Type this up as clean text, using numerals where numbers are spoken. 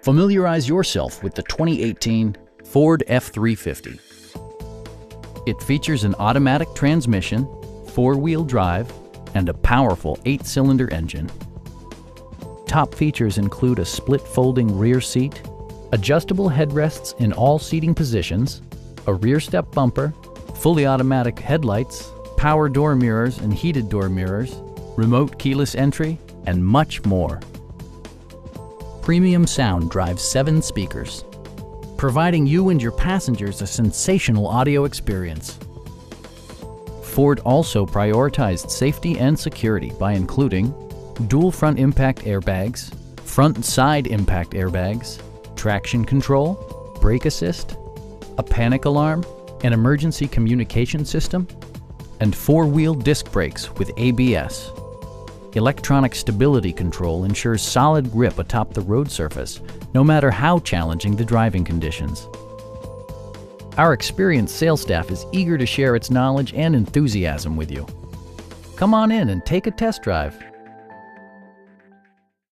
Familiarize yourself with the 2018 Ford F-350. It features an automatic transmission, four-wheel drive, and a powerful 8-cylinder engine. Top features include a split folding rear seat, adjustable headrests in all seating positions, a rear step bumper, fully automatic headlights, power door mirrors and heated door mirrors, remote keyless entry, and much more. Premium sound drives 7 speakers, providing you and your passengers a sensational audio experience. Ford also prioritized safety and security by including dual front impact airbags, front and side impact airbags, traction control, brake assist, a panic alarm, an emergency communication system, and 4-wheel disc brakes with ABS. Electronic stability control ensures solid grip atop the road surface, no matter how challenging the driving conditions. Our experienced sales staff is eager to share its knowledge and enthusiasm with you. Come on in and take a test drive.